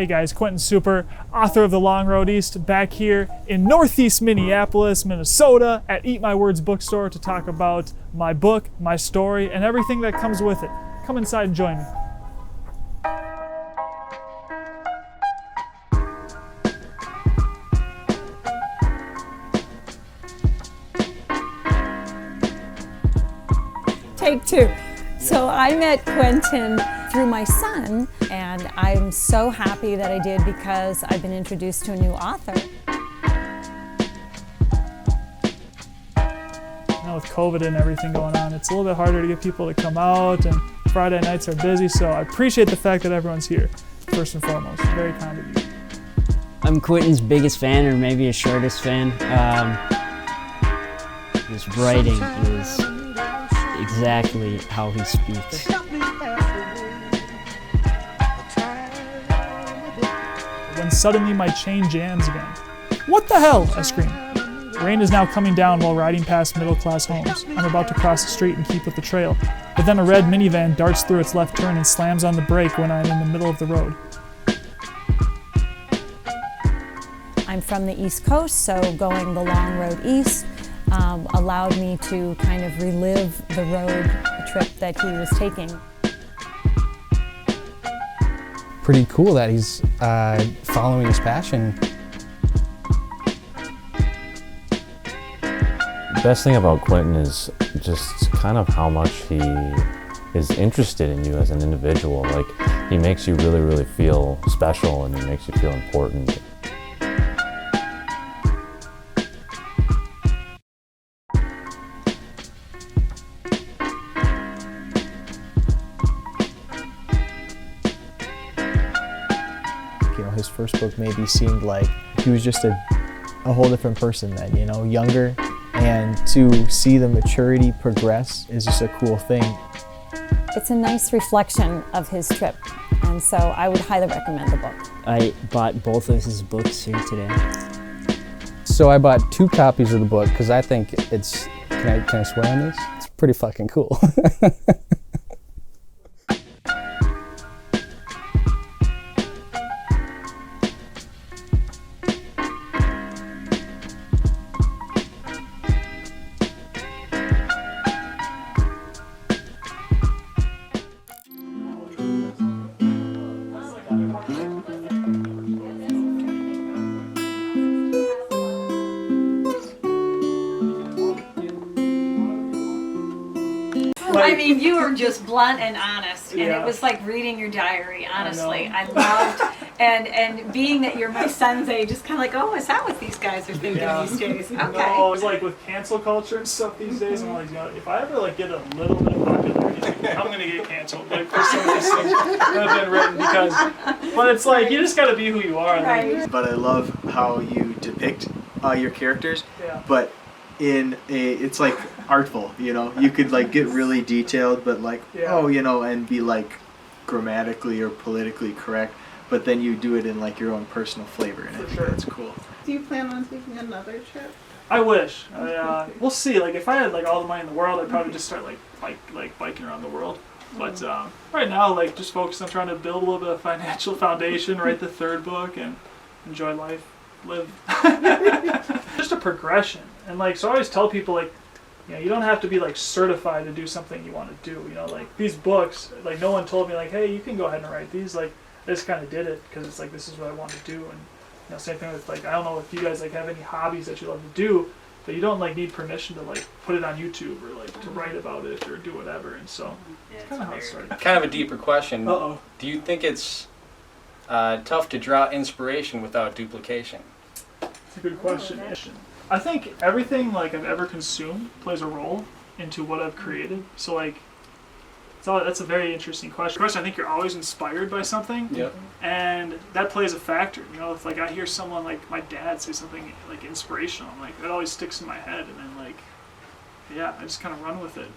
Hey guys, Quentin Super, author of The Long Road East, back here in Northeast Minneapolis, Minnesota at Eat My Words Bookstore to talk about my book, my story, and everything that comes with it. Come inside and join me. Take two. So I met Quentin through my son, and I'm so happy that I did because I've been introduced to a new author. Now with COVID and everything going on, it's a little bit harder to get people to come out, and Friday nights are busy, so I appreciate the fact that everyone's here, first and foremost. Very kind of you. I'm Quentin's biggest fan, or maybe his shortest fan. His writing is exactly how he speaks. When suddenly my chain jams again. What the hell? I scream. Rain is now coming down while riding past middle-class homes. I'm about to cross the street and keep with the trail, but then a red minivan darts through its left turn and slams on the brake when I'm in the middle of the road. I'm from the East Coast, so going the long road east allowed me to kind of relive the road trip that he was taking. Pretty cool that he's following his passion. The best thing about Quentin is just kind of how much he is interested in you as an individual. Like, he makes you really, really feel special, and he makes you feel important. You know, his first book maybe seemed like he was just a whole different person then, you know, younger, and to see the maturity progress is just a cool thing. It's a nice reflection of his trip, and so I would highly recommend the book. I bought both of his books here today. So I bought 2 copies of the book because I think it's, can I swear on this? It's pretty fucking cool. I mean, you were just blunt and honest, and Yeah. it was like reading your diary, honestly. I loved, and being that you're my son's age, just kind of like, oh, is that what these guys are thinking these days? Okay. No, it's like with cancel culture and stuff these days, I'm like, you know, if I ever like get a little bit of popularity, I'm gonna get canceled. Like for some of these things that have been written but it's like you just gotta be who you are. Right. Like, But I love how you depict your characters, Yeah. but it's like artful, you know. You could like get really detailed, but like, oh, you know, and be like grammatically or politically correct, but then you do it in like your own personal flavor, and I think that's cool. Do you plan on taking another trip? I wish. We'll see. Like if I had like all the money in the world, I'd probably just start like biking around the world. But right now, like just focus on trying to build a little bit of financial foundation, write the 3rd book, and enjoy life, live. Just a progression, and like so I always tell people like, you know, you don't have to be like certified to do something you want to do. You know, like these books, like no one told me like, hey, you can go ahead and write these. Like I just kind of did it because it's like this is what I want to do. And you know, same thing with like I don't know if you guys like have any hobbies that you love to do, but you don't like need permission to like put it on YouTube or like to write about it or do whatever. And so it's kind of how it started. Kind of a deeper question. Uh-oh. Do you think it's tough to draw inspiration without duplication? That's a good question. I think everything like I've ever consumed plays a role into what I've created. So like, that's a very interesting question. I think you're always inspired by something, and that plays a factor. You know, if like I hear someone like my dad say something like inspirational, I'm like that always sticks in my head, and then like, yeah, I just kind of run with it.